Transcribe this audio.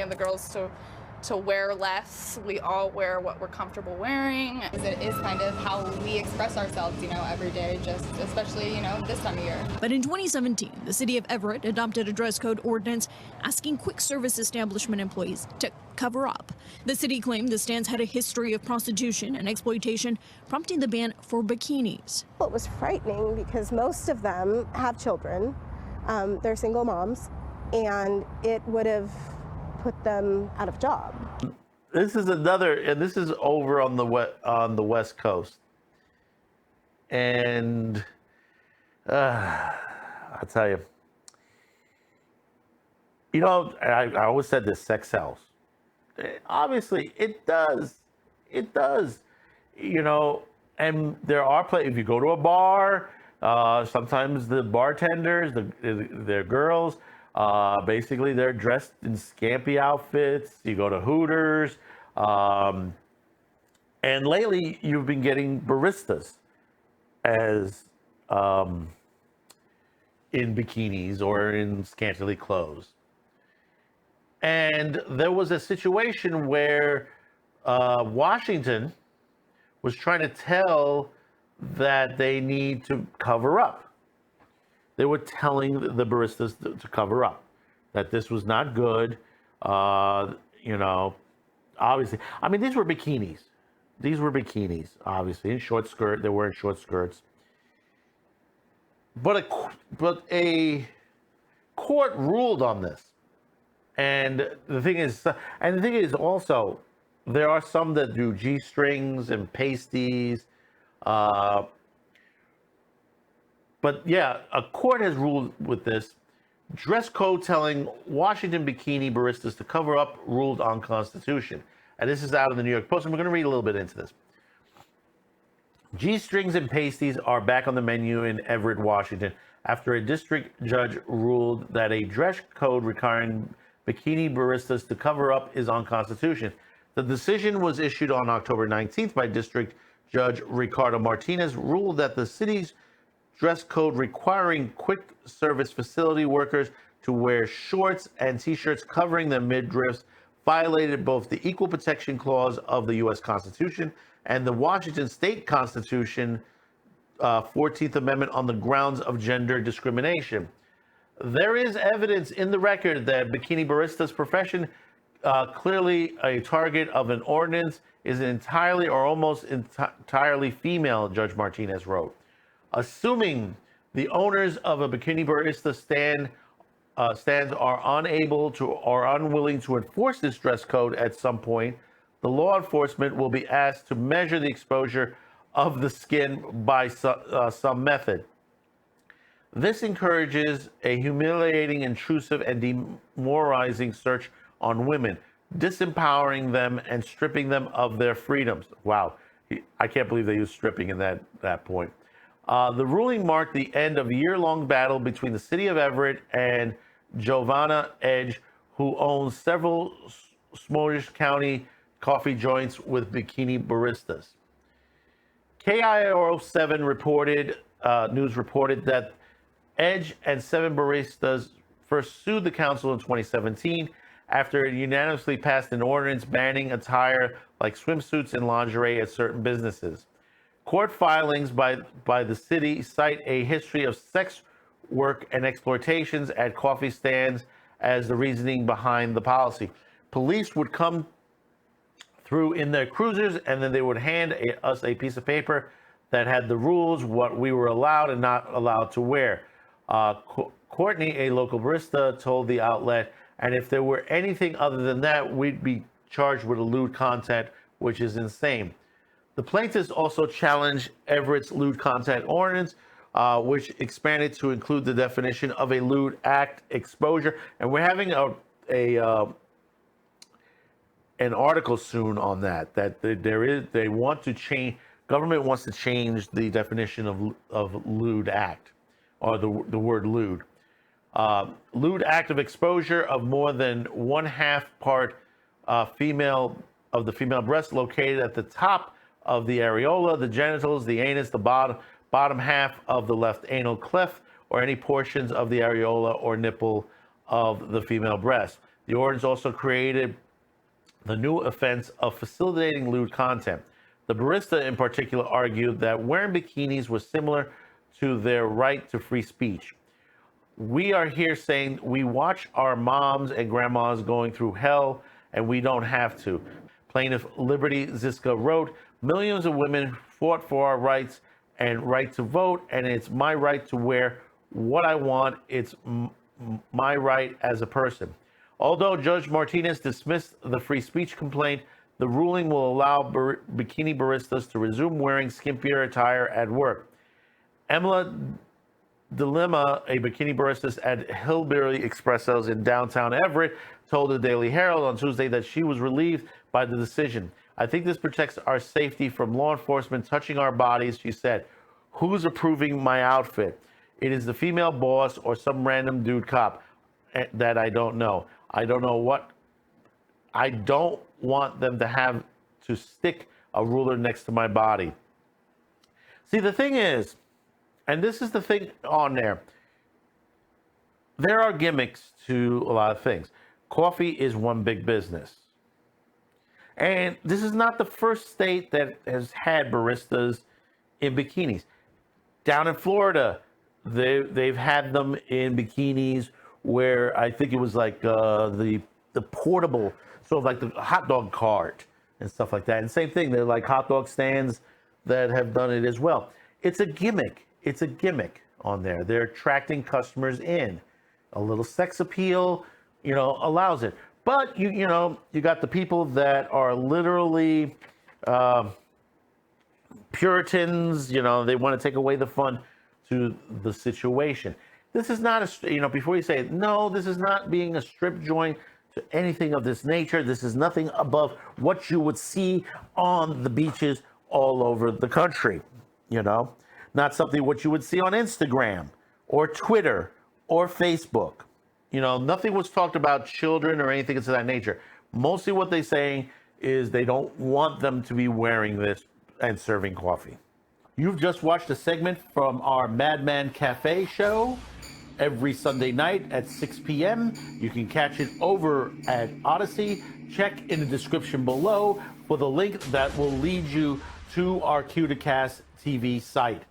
the girls to wear less. We all wear what we're comfortable wearing. It is kind of how we express ourselves, every day, just especially, this time of year. But in 2017, the city of Everett adopted a dress code ordinance asking quick service establishment employees to cover up. The city claimed the stands had a history of prostitution and exploitation, prompting the ban for bikinis. It was frightening because most of them have children. They're single moms, and it would have put them out of job. This is another, and this is over on the West Coast. And I tell you, I always said this: sex sells. Obviously, it does. It does. And there are if you go to a bar, sometimes the bartenders, they're girls. Basically, they're dressed in scampy outfits. You go to Hooters. And lately, you've been getting baristas as in bikinis or in scantily clothes. And there was a situation where Washington was trying to tell that they need to cover up. They were telling the baristas to cover up, that this was not good. Obviously. I mean, these were bikinis. Obviously, in short skirt. They were in short skirts. But a court ruled on this. And the thing is also, there are some that do G-strings and pasties. But yeah, a court has ruled with this. Dress code telling Washington bikini baristas to cover up ruled unconstitutional. And this is out of the New York Post, and we're going to read a little bit into this. G-strings and pasties are back on the menu in Everett, Washington, after a district judge ruled that a dress code requiring bikini baristas to cover up is unconstitutional. The decision was issued on October 19th by District Judge Ricardo Martinez, ruled that the city's dress code requiring quick service facility workers to wear shorts and t-shirts covering their midriffs violated both the Equal Protection Clause of the U.S. Constitution and the Washington State Constitution 14th Amendment on the grounds of gender discrimination. There is evidence in the record that bikini baristas profession, clearly a target of an ordinance, is entirely or almost entirely female, Judge Martinez wrote. Assuming the owners of a bikini barista stands are unable to or unwilling to enforce this dress code at some point, the law enforcement will be asked to measure the exposure of the skin by some method. This encourages a humiliating, intrusive, and demoralizing search on women, disempowering them and stripping them of their freedoms. Wow, I can't believe they used stripping in that point. The ruling marked the end of a year-long battle between the city of Everett and Giovanna Edge, who owns several Smokish County coffee joints with bikini baristas. KIRO7 news reported that Edge and 7 baristas first sued the council in 2017 after it unanimously passed an ordinance banning attire like swimsuits and lingerie at certain businesses. Court filings by the city cite a history of sex work and exploitations at coffee stands as the reasoning behind the policy. Police would come through in their cruisers, and then they would hand us a piece of paper that had the rules, what we were allowed and not allowed to wear. Courtney, a local barista, told the outlet, and if there were anything other than that, we'd be charged with a lewd content, which is insane. The plaintiffs also challenged Everett's lewd content ordinance, which expanded to include the definition of a lewd act exposure. And we're having an article soon on that they want to change. Government wants to change the definition of lewd act, or the word lewd. Lewd act of exposure of more than 1/2 part female of the female breast located at the top of the areola, the genitals, the anus, the bottom half of the left anal cleft, or any portions of the areola or nipple of the female breast. The ordinance also created the new offense of facilitating lewd content. The barista in particular argued that wearing bikinis was similar to their right to free speech. We are here saying we watch our moms and grandmas going through hell and we don't have to. Plaintiff Liberty Ziska wrote, millions of women fought for our rights and right to vote, and it's my right to wear what I want. It's my right as a person. Although Judge Martinez dismissed the free speech complaint, the ruling will allow bikini baristas to resume wearing skimpier attire at work. Emma Dilemma, a bikini barista at Hillbilly Espressos in downtown Everett, told the Daily Herald on Tuesday that she was relieved by the decision. I think this protects our safety from law enforcement touching our bodies, she said. Who's approving my outfit? It is the female boss or some random dude cop that I don't know. I don't know what. I don't want them to have to stick a ruler next to my body. See, the thing is, and this is the thing on there, there are gimmicks to a lot of things. Coffee is one big business. And this is not the first state that has had baristas in bikinis. Down in Florida, they've had them in bikinis where I think it was like the portable, sort of like the hot dog cart and stuff like that. And same thing, they're like hot dog stands that have done it as well. It's a gimmick. It's a gimmick on there. They're attracting customers in. A little sex appeal, allows it. But you got the people that are literally Puritans. They want to take away the fun to the situation. This is not a, before you say, no, this is not being a strip joint to anything of this nature. This is nothing above what you would see on the beaches all over the country, Not something what you would see on Instagram or Twitter or Facebook. Nothing was talked about children or anything of that nature. Mostly what they're saying is they don't want them to be wearing this and serving coffee. You've just watched a segment from our Madman Cafe show every Sunday night at 6 p.m. You can catch it over at Odyssey. Check in the description below for the link that will lead you to our Q2Cast TV site.